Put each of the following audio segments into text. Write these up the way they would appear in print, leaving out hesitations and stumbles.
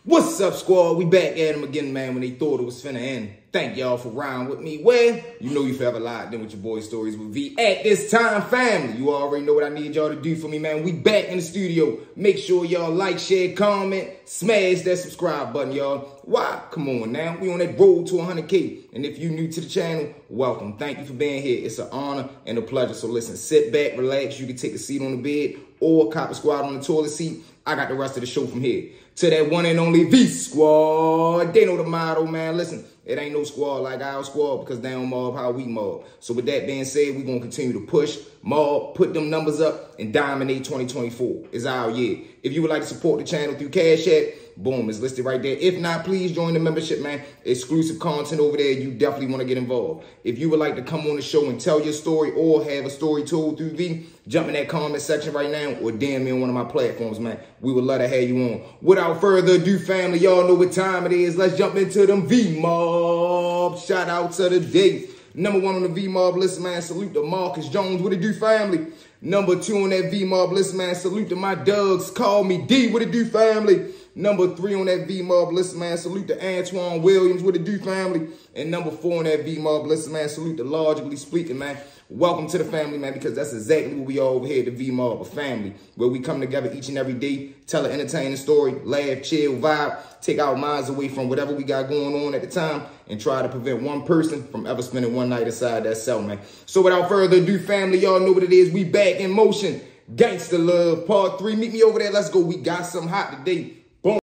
What's up, squad? We back at them again, man, when they thought it was finna end. Thank y'all for riding with me. Well, you know you forever locked in with your boy Stories with V. At this time, family, you already know what I need y'all to do for me, man. We back in the studio. Make sure y'all like, share, comment, smash that subscribe button, y'all. Why? Come on now. We on that road to 100K. And if you new to the channel, welcome. Thank you for being here. It's an honor and a pleasure. So listen, sit back, relax. You can take a seat on the bed or cop a squad on the toilet seat. I got the rest of the show from here. To that one and only V Squad. They know the motto, man. Listen, it ain't no squad like our squad because they don't mob how we mob. So with that being said, we're going to continue to push, mob, put them numbers up, and dominate 2024. It's our year. If you would like to support the channel through Cash App, boom, it's listed right there. If not, please join the membership, man. Exclusive content over there. You definitely want to get involved. If you would like to come on the show and tell your story or have a story told through V, jump in that comment section right now or DM me on one of my platforms, man. We would love to have you on. Without further ado, family, y'all know what time it is. Let's jump into them V-Mob. Shout out to the day. Number one on the V-Mob list, man. Salute to Marcus Jones. What it do, family? Number two on that V-Mob list, man. Salute to my Dugs. Call me D. What it do, family? Number three on that V-Mob list, man. Salute to Antoine Williams. What it do, family? And number four on that V-Mob list, man. Salute to Logically Speaking, man. Welcome to the family, man, because that's exactly what we are over here at the V-Mob, a family, where we come together each and every day, tell an entertaining story, laugh, chill, vibe, take our minds away from whatever we got going on at the time, and try to prevent one person from ever spending one night inside that cell, man. So without further ado, family, y'all know what it is. We back in motion. Gangsta Love, part 3. Meet me over there. Let's go. We got something hot today. Boom.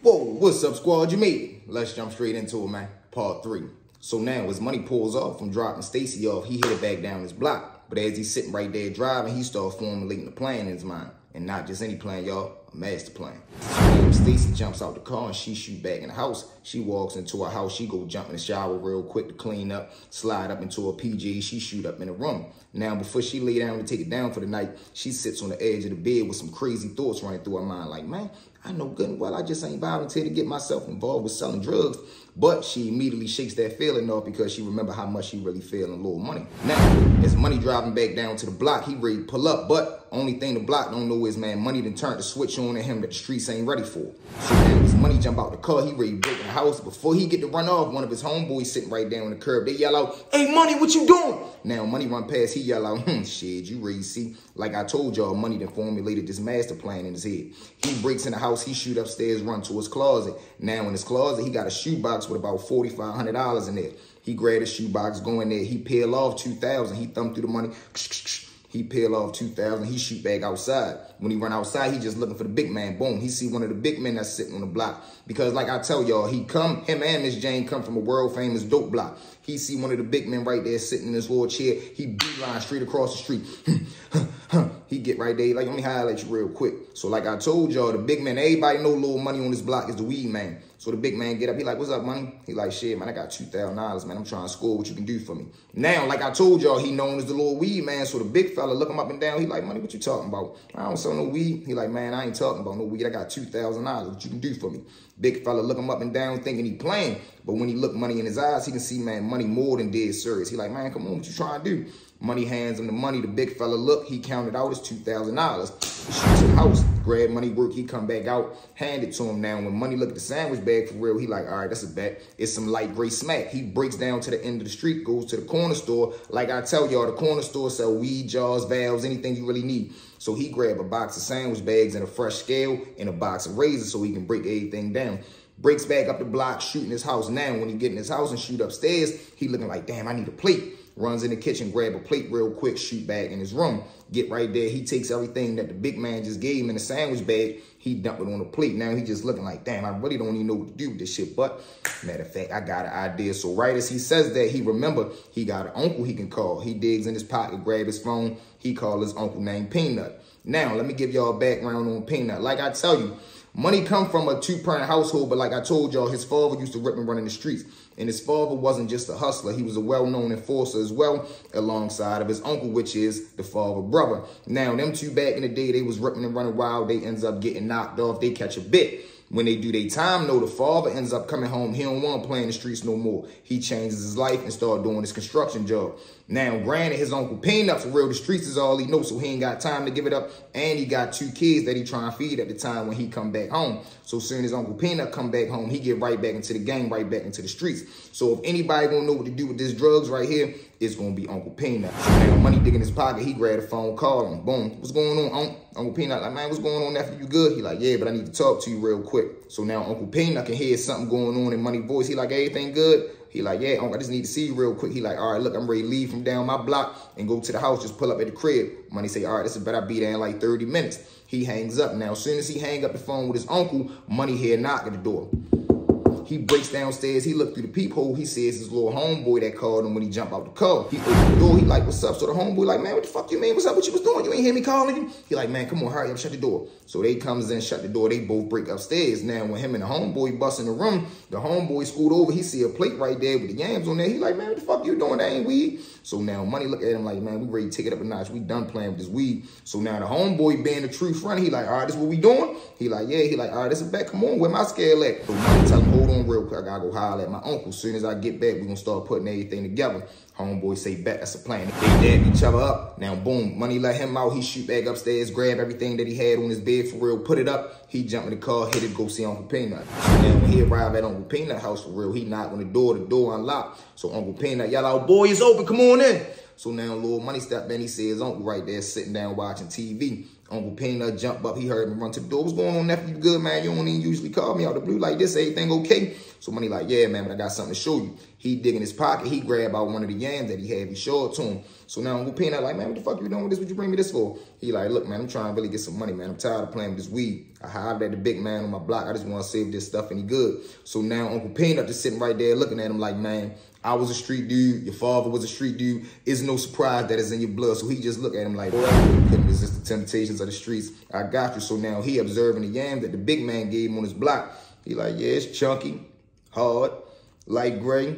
Whoa, what's up, squad? You made it. Let's jump straight into it, man. Part 3. So now, as Money pulls off from dropping Stacy off, he headed back down his block. But as he's sitting right there driving, he starts formulating a plan in his mind. And not just any plan, y'all, a master plan. So Stacy jumps out the car and she shoot back in the house. She walks into her house. She go jump in the shower real quick to clean up, slide up into her PJ. She shoot up in the room. Now, before she lay down to take it down for the night, she sits on the edge of the bed with some crazy thoughts running through her mind. Like, man, I know good and well I just ain't volunteered to get myself involved with selling drugs. But she immediately shakes that feeling off because she remember how much she really feel in little money. Now, as Money driving back down to the block, he ready to pull up. But only thing the block don't know is, man, Money done turned the switch on at him that the streets ain't ready for. So now as Money jump out the car, he ready to break in the house. Before he get to run off, one of his homeboys sitting right down on the curb. They yell out, "Hey, Money, what you doing?" Now, Money run past, he yell out, shit, you ready to see? Like I told y'all, Money done formulated this master plan in his head. He breaks in the house, he shoot upstairs, run to his closet. Now in his closet, he got a shoebox with about $4,500 in there. He grabbed his shoebox, go in there, he peel off $2,000. He thumb through the money. He peel off $2,000. He shoot back outside. When he run outside, he just looking for the big man. Boom. He see one of the big men that's sitting on the block. Because like I tell y'all, him and Miss Jane come from a world famous dope block. He see one of the big men right there sitting in his little chair. He beeline straight across the street. He get right there. Like, let me highlight you real quick. So like I told y'all, the big man, everybody know Little Money on this block is the weed man. So the big man get up. He like, "What's up, Money?" He like, "Shit, man, I got $2,000, man. I'm trying to score what you can do for me." Now, like I told y'all, he known as the little weed man. So the big fella look him up and down. He like, "Money, what you talking about?" "I don't sell no weed." He like, "Man, I ain't talking about no weed. I got $2,000. What you can do for me?" Big fella look him up and down thinking he playing. But when he look Money in his eyes, he can see, man, Money more than dead serious. He like, "Man, come on, what you trying to do?" Money hands him the money. The big fella look, he counted out his $2,000. He shoots the house, grab Money work, he come back out, hand it to him. Now, when Money look at the sandwich bag for real, he like, all right, that's a bet. It's some light gray smack. He breaks down to the end of the street, goes to the corner store. Like I tell y'all, the corner store sell weed, jars, valves, anything you really need. So he grab a box of sandwich bags and a fresh scale and a box of razors so he can break everything down. Breaks back up the block, shooting his house. Now, when he get in his house and shoot upstairs, he looking like, damn, I need a plate. Runs in the kitchen, grab a plate real quick, shoot back in his room. Get right there. He takes everything that the big man just gave him in the sandwich bag. He dump it on a plate. Now he just looking like, damn, I really don't even know what to do with this shit. But matter of fact, I got an idea. So right as he says that, he remember he got an uncle he can call. He digs in his pocket, grab his phone. He call his uncle named Peanut. Now, let me give y'all a background on Peanut. Like I tell you, Money come from a two-parent household, but like I told y'all, his father used to rip and run in the streets. And his father wasn't just a hustler. He was a well-known enforcer as well, alongside of his uncle, which is the father brother. Now, them two back in the day, they was ripping and running wild. They ends up getting knocked off. They catch a bit. When they do their time, though, the father ends up coming home. He don't want to play in the streets no more. He changes his life and start doing his construction job. Now, granted, his Uncle Peanut, for real, the streets is all he knows, so he ain't got time to give it up. And he got 2 kids that he trying to feed at the time when he come back home. So soon as Uncle Peanut come back home, he get right back into the game, right back into the streets. So if anybody gonna know what to do with this drugs right here, it's gonna be Uncle Peanut. So now, money dig in his pocket, he grab the phone, call him, boom. What's going on, Uncle Peanut? Like, man, what's going on after you good? He like, yeah, but I need to talk to you real quick. So now Uncle Peanut can hear something going on in Money voice. He like, everything good? He like, yeah, Uncle, I just need to see you real quick. He like, all right, look, I'm ready to leave from down my block and go to the house, just pull up at the crib. Money say, all right, this is better, I'll be there in like 30 minutes. He hangs up. Now, as soon as he hang up the phone with his uncle, Money hear a knock at the door. He breaks downstairs. He looked through the peephole. He says his little homeboy that called him when he jumped out the car. He opened the door. He like, what's up? So the homeboy like, man, what the fuck you mean? What's up? What you was doing? You ain't hear me calling you? He like, man, come on, hurry up, shut the door. So they comes in, shut the door. They both break upstairs. Now, when him and the homeboy bust in the room, the homeboy scoot over. He see a plate right there with the yams on there. He like, man, what the fuck you doing? That ain't weed. So now Money look at him like, man, we ready to take it up a notch. We done playing with this weed. So now the homeboy being the true friend, he like, all right, this what we doing? He like, yeah. He like, all right, this is back. Come on, where my scale at? So Money tell him, hold on real quick. I gotta go holler at my uncle. As soon as I get back, we gonna start putting everything together. Homeboy say, bet, that's a plan. They dab each other up. Now, boom, Money let him out. He shoot back upstairs, grab everything that he had on his bed for real, put it up. He jump in the car, hit it, go see Uncle Peanut. So now when he arrived at Uncle Peanut house for real, he knocked on the door unlocked. So Uncle Peanut yell out, boy, it's open, come on in. So now little Money stepped in, he see his uncle right there sitting down watching TV. Uncle Peanut jump up, he heard him run to the door. What's going on, nephew? You good, man? You don't even usually call me out the blue like this. Everything okay? So Money like, yeah, man, but I got something to show you. He dig in his pocket. He grab out one of the yams that he had. He showed it to him. So now Uncle Peanut like, man, what the fuck you doing with this? What you bring me this for? He like, look, man, I'm trying to really get some money, man. I'm tired of playing with this weed. I hired at the big man on my block. I just want to see if this stuff any good. So now Uncle Peanut just sitting right there looking at him like, man, I was a street dude. Your father was a street dude. It's no surprise that it's in your blood. So he just look at him like, boy, you couldn't resist the temptations of the streets. I got you. So now he observing the yams that the big man gave him on his block. He like, yeah, it's chunky, hard, light gray.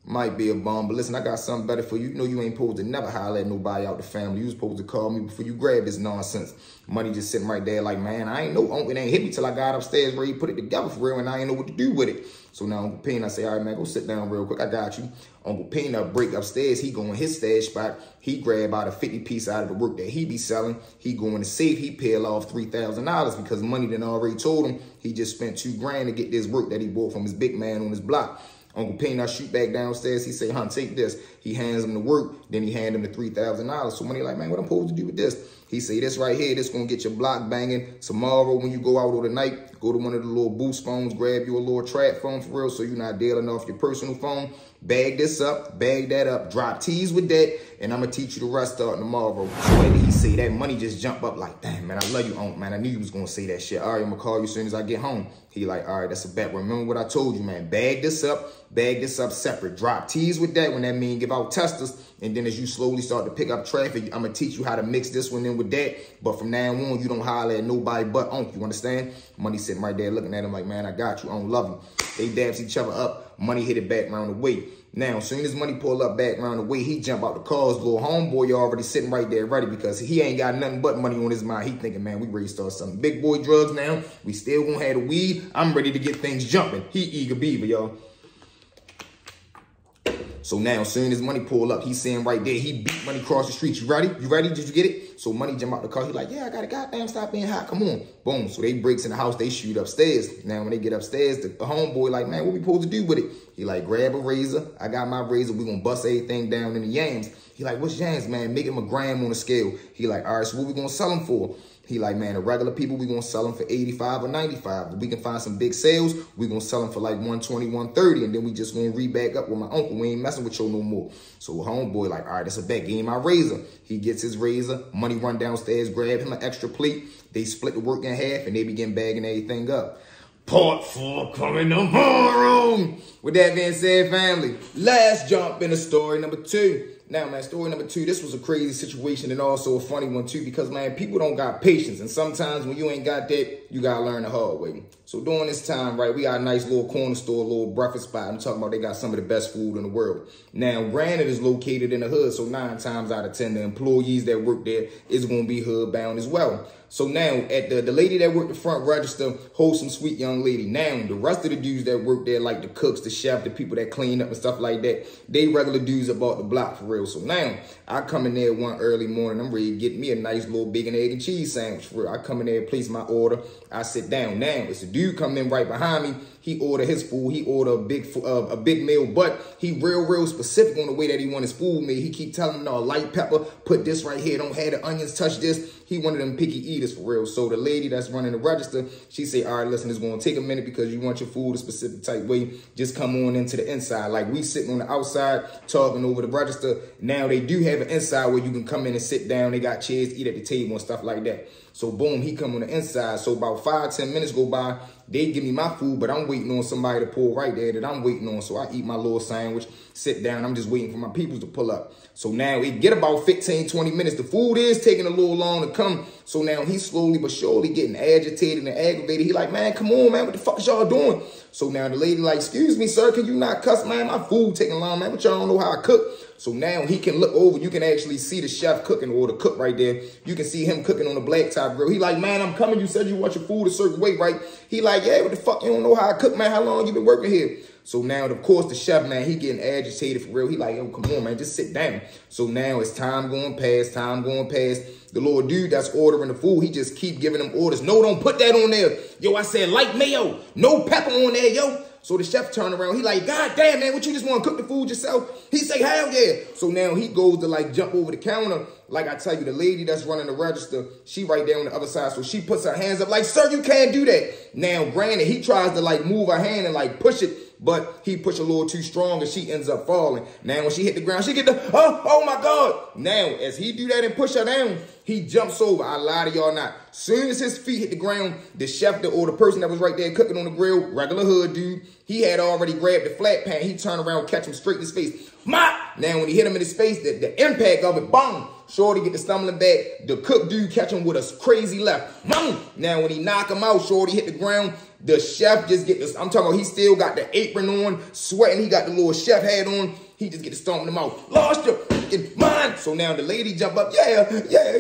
Might be a bum, but listen, I got something better for you. You know you ain't supposed to never holler at nobody out the family. You was supposed to call me before you grab this nonsense. Money just sitting right there like, man, I ain't know Uncle ain't hit me till I got upstairs where he put it together for real, and I ain't know what to do with it. So now Uncle Peanut say, all right, man, go sit down real quick. I got you. Uncle Peanut break upstairs. He go in his stash spot. He grab out a 50 piece out of the work that he be selling. He go in the safe. He peel off $3,000 because Money done already told him he just spent $2 grand to get this work that he bought from his big man on his block. Uncle Peanut shoot back downstairs. He say, hun, take this. He hands him the work. Then he hand him the $3,000. So Money like, man, what I'm supposed to do with this? He say, this right here, this going to get your block banging. Tomorrow when you go out or the night, go to one of the little boost phones, grab you a little trap phone for real so you're not dealing off your personal phone. Bag this up, bag that up, drop T's with that, and I'm going to teach you the rest starting tomorrow. So after he say that, Money just jump up like, damn, man, I love you, Uncle, man. I knew you was going to say that shit. All right, I'm going to call you as soon as I get home. He like, all right, that's a bet. Remember what I told you, man. Bag this up separate. Drop T's with that when that mean give out testers. And then as you slowly start to pick up traffic, I'm going to teach you how to mix this one in with that. But from now on, you don't holler at nobody but Uncle. You understand? Money sitting right there looking at him like, man, I got you. I don't love you. They dabs each other up. Money hit it back round the way. Now, as soon as Money pull up back round the way, he jump out the car. His little homeboy already sitting right there ready because he ain't got nothing but money on his mind. He thinking, man, we ready to start some big boy drugs now. We still won't have the weed. I'm ready to get things jumping. He eager beaver, y'all. So now, as soon as Money pull up, he's sitting right there. He beat Money across the street. You ready? You ready? Did you get it? So Money jump out the car. He like, yeah, I got it. Goddamn, stop being hot. Come on. Boom. So they breaks in the house. They shoot upstairs. Now, when they get upstairs, the homeboy like, man, what we supposed to do with it? He like, grab a razor. I got my razor. We gonna bust everything down in the yams. He like, what's yams, man? Make him a gram on the scale. He like, all right, so what we gonna sell them for? He like, man, the regular people, we gonna sell them for 85 or 95. If we can find some big sales, we gonna sell them for like 120, 130. And then we just gonna re-back up with my uncle. We ain't messing with you no more. So homeboy like, all right, that's a bet. Give him my razor. He gets his razor. Money run downstairs, grab him an extra plate. They split the work in half and they begin bagging everything up. Part 4 coming tomorrow. With that being said, family, let's jump into story number 2. Now, man, story number 2, this was a crazy situation and also a funny one, too, because, man, people don't got patience. And sometimes when you ain't got that, you got to learn the hard way. So during this time, right, we got a nice little corner store, little breakfast spot. I'm talking about they got some of the best food in the world. Now, granted, it's located in the hood, so 9 times out of 10, the employees that work there is going to be hood bound as well. So now, at the lady that worked the front register, wholesome, sweet young lady. Now, the rest of the dudes that work there, like the cooks, the chef, the people that clean up and stuff like that, they regular dudes about the block for real. So now, I come in there one early morning. I'm ready to get me a nice little bacon, egg, and cheese sandwich for real. I come in there, place my order. I sit down. Now, it's a dude coming in right behind me. He order his food. He order a big meal, but he real specific on the way that he want his food made. He keep telling me, no, light pepper, put this right here. Don't have the onions, touch this. He one of them picky eaters for real. So the lady that's running the register, she say, all right, listen, it's going to take a minute because you want your food a specific type way. Just come on into the inside. Like we sitting on the outside talking over the register. Now they do have an inside where you can come in and sit down. They got chairs, eat at the table and stuff like that. So boom, he come on the inside. So about 5-10 minutes go by. They give me my food, but I'm waiting on somebody to pull right there that I'm waiting on. So I eat my little sandwich, sit down. I'm just waiting for my peoples to pull up. So now it get about 15-20 minutes. The food is taking a little long to come. So now he's slowly but surely getting agitated and aggravated. He like, man, come on, man. What the fuck is y'all doing? So now the lady like, excuse me, sir. Can you not cuss, man? My food taking long, man. But y'all don't know how I cook. So now he can look over. You can actually see the chef cooking or the cook right there. You can see him cooking on the blacktop grill. He like, man, I'm coming. You said you want your food a certain way, right? He like, yeah, what the fuck? You don't know how I cook, man. How long you been working here? So now, of course, the chef, man, he getting agitated for real. He like, yo, come on, man, just sit down. So now it's time going past. The little dude that's ordering the food, he just keep giving them orders. No, don't put that on there. Yo, I said light mayo, no pepper on there, yo. So the chef turned around. He like, God damn, man, what you just want to cook the food yourself? He say, hell yeah. So now he goes to like jump over the counter. Like I tell you, the lady that's running the register, she right there on the other side. So she puts her hands up like, sir, you can't do that. Now, granted, he tries to like move her hand and like push it. But he pushed a little too strong and she ends up falling. Now, when she hit the ground, she get the, oh my God. Now, as he do that and push her down, he jumps over. I lie to y'all not. Soon as his feet hit the ground, the chef or the person that was right there cooking on the grill, regular hood dude, he had already grabbed the flat pan. He turned around, catch him straight in his face. Now, when he hit him in his face, the impact of it, boom. Shorty get the stumbling back. The cook dude catch him with a crazy left. Boom. Now, when he knock him out, Shorty hit the ground. The chef just get this. I'm talking about he still got the apron on, sweating. He got the little chef hat on. He just get to stomping him out. Lost your freaking mind. So now the lady jump up. Yeah,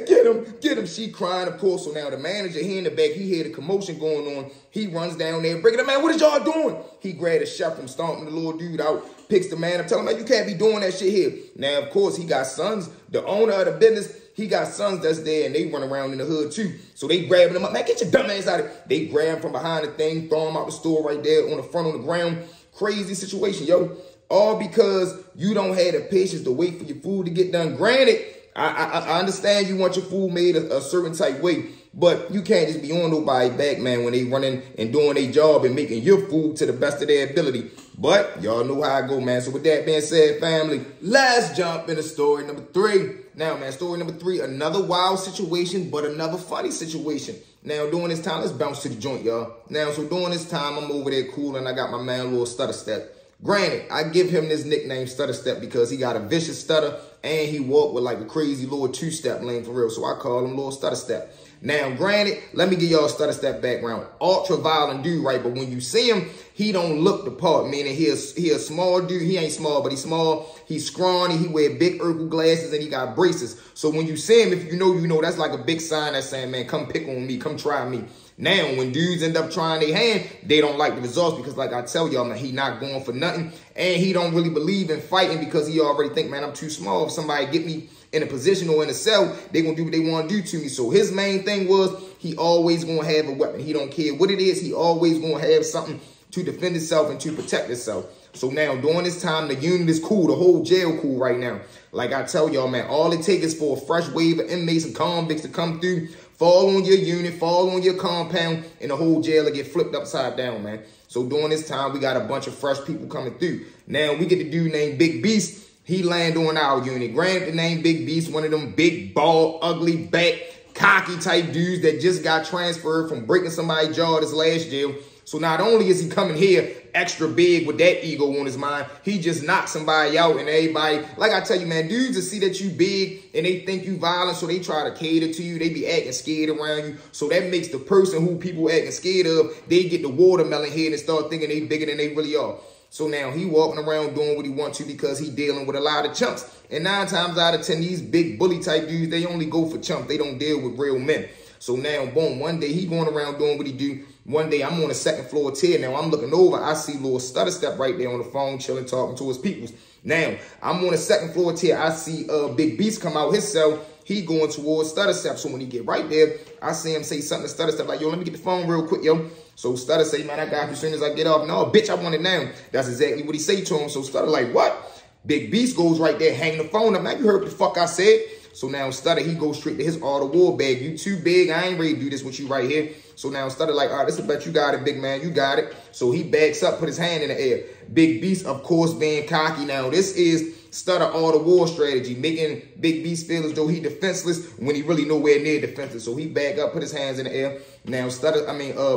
get him. She crying, of course. So now the manager, he in the back, he hear the commotion going on. He runs down there, breaking up, man, what is y'all doing? He grabbed the chef from stomping the little dude out, picks the man up, telling him, man, you can't be doing that shit here. Now, of course, he got sons. The owner of the business, he got sons that's there, and they run around in the hood, too. So they grabbing him up. Man, get your dumb ass out of it. They grab him from behind the thing, throw him out the store right there on the front on the ground. Crazy situation, yo. All because you don't have the patience to wait for your food to get done. Granted, I understand you want your food made a certain type way, but you can't just be on nobody's back, man, when they running and doing their job and making your food to the best of their ability. But y'all know how I go, man. So with that being said, family, let's jump into story number 3. Now, man, story number 3, another wild situation, but another funny situation. Now, during this time, let's bounce to the joint, y'all. Now, so during this time, I'm over there cool, and I got my man, little Stutter Step. Granted, I give him this nickname Stutter Step because he got a vicious stutter and he walked with like a crazy little 2-step lane for real. So I call him Little Stutter Step. Now, granted, let me give y'all a Stutter Step background. Ultra violent dude, right? But when you see him, he don't look the part, meaning he a small dude. He ain't small, but he's small. He's scrawny. He wear big Urkel glasses and he got braces. So when you see him, if you know, that's like a big sign that's saying, man, come pick on me, come try me. Now, when dudes end up trying their hand, they don't like the results because, like I tell y'all, man, he not going for nothing. And he don't really believe in fighting because he already think, man, I'm too small. If somebody get me in a position or in a cell, they going to do what they want to do to me. So his main thing was he always going to have a weapon. He don't care what it is. He always going to have something to defend himself and to protect himself. So now, during this time, the unit is cool. The whole jail cool right now. Like I tell y'all, man, all it takes is for a fresh wave of inmates and convicts to come through, fall on your unit, fall on your compound, and the whole jail will get flipped upside down, man. So during this time, we got a bunch of fresh people coming through. Now, we get the dude named Big Beast. He land on our unit. Granted, the name Big Beast, one of them big, bald, ugly, back, cocky type dudes that just got transferred from breaking somebody's jaw this last jail. So not only is he coming here extra big with that ego on his mind, he just knocked somebody out and everybody, like I tell you, man, dudes that see that you big and they think you violent, so they try to cater to you. They be acting scared around you. So that makes the person who people acting scared of, they get the watermelon head and start thinking they bigger than they really are. So now he walking around doing what he wants to because he dealing with a lot of chumps. And 9 times out of 10, these big bully type dudes, they only go for chumps. They don't deal with real men. So now, boom, one day he going around doing what he do. One day I'm on the 2nd floor tier. Now I'm looking over. I see little Stutter Step right there on the phone, chilling, talking to his peoples. Now I'm on the 2nd floor tier. I see Big Beast come out his cell. He going towards Stutter Step. So when he get right there, I see him say something to Stutter Step like, yo, let me get the phone real quick, yo. So Stutter say, man, I got you as soon as I get off. No, bitch, I want it now. That's exactly what he say to him. So Stutter like, what? Big Beast goes right there, hanging the phone up. Now you heard what the fuck I said. So now Stutter, he goes straight to his all-the-war bag. You too big. I ain't ready to do this with you right here. So now Stutter like, all right, this is a bet you got it, big man. You got it. So he backs up, put his hand in the air. Big Beast, of course, being cocky. Now this is Stutter all-the-war strategy, making Big Beast feel as though he defenseless when he really nowhere near defenseless. So he back up, put his hands in the air. Now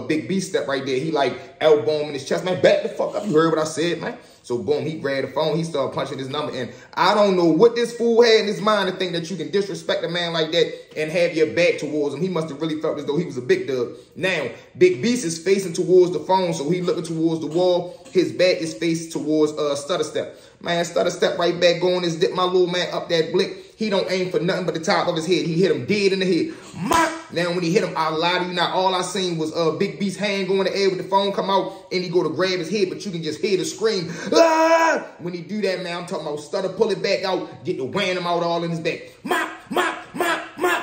Big Beast step right there. He like elbow him in his chest. Man, back the fuck up. You heard what I said, man. So boom, he grabbed the phone. He started punching his number. And I don't know what this fool had in his mind to think that you can disrespect a man like that and have your back towards him. He must have really felt as though he was a big dog. Now, Big Beast is facing towards the phone. So he looking towards the wall. His back is faced towards Stutter Step. Man, Stutter Step right back going his dip my little man up that blick. He don't aim for nothing but the top of his head. He hit him dead in the head. Now, when he hit him, I lie to you not. All I seen was Big Beast's hand go in the air with the phone come out, and he go to grab his head, but you can just hear the scream. Ah! When he do that, man, I'm talking about Stutter pull it back out, get the wham him out all in his back.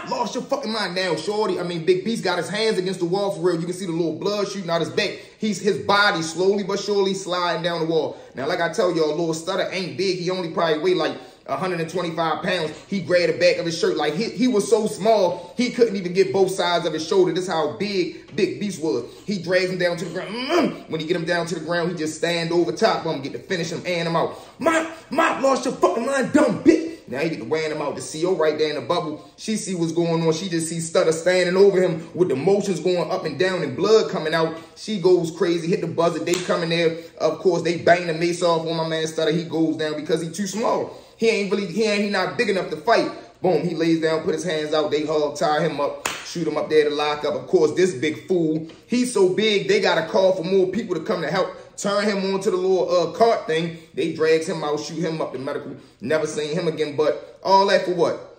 Lost your fucking mind now, shorty. Big Beast got his hands against the wall for real. You can see the little blood shooting out his back. His body slowly but surely sliding down the wall. Now, like I tell y'all, little Stutter ain't big. He only probably weigh like 125 pounds. He grabbed the back of his shirt. Like he was so small, he couldn't even get both sides of his shoulder. This is how big Big Beast was. He drags him down to the ground. When he get him down to the ground, he just stand over top of him, get to finish him and him out. Mop, lost your fucking mind, dumb bitch. Now he get to wearing him out. The CO right there in the bubble, she see what's going on. She just sees Stutter standing over him with the motions going up and down and blood coming out. She goes crazy, hit the buzzer. They come in there. Of course, they bang the mace off on my man Stutter. He goes down because he too small. He not big enough to fight. Boom, he lays down, put his hands out. They hug, tie him up, shoot him up there to lock up. Of course, this big fool, he's so big, they got to call for more people to come to help turn him onto the little cart thing. They drags him out, shoot him up to medical. Never seen him again, but all that for what?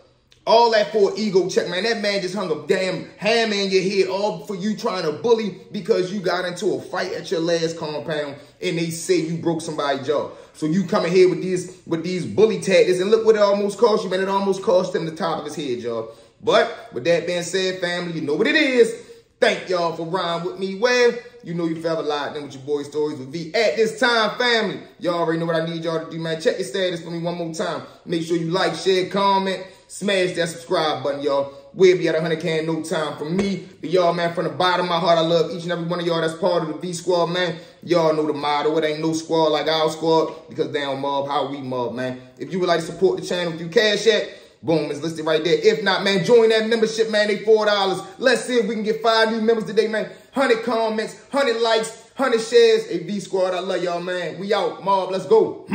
All that for an ego check, man. That man just hung a damn hammer in your head, all for you trying to bully because you got into a fight at your last compound and they say you broke somebody's jaw. So you coming here with these bully tactics, and look what it almost cost you, man. It almost cost him the top of his head, y'all. But with that being said, family, you know what it is. Thank y'all for riding with me. Well, you know you forever locked in with your boy Stories with V. At this time, family, y'all already know what I need y'all to do, man. Check your status for me one more time. Make sure you like, share, comment, smash that subscribe button, y'all. We'll be at 100K in no time. From me to y'all, man, from the bottom of my heart, I love each and every one of y'all that's part of the V Squad, man. Y'all know the motto. It ain't no squad like our squad because they don't mob how we mob, man. If you would like to support the channel through Cash App, boom, it's listed right there. If not, man, join that membership, man. They $4. Let's see if we can get 5 new members today, man. 100 comments, 100 likes, 100 shares. Hey, V Squad, I love y'all, man. We out. Mob, let's go.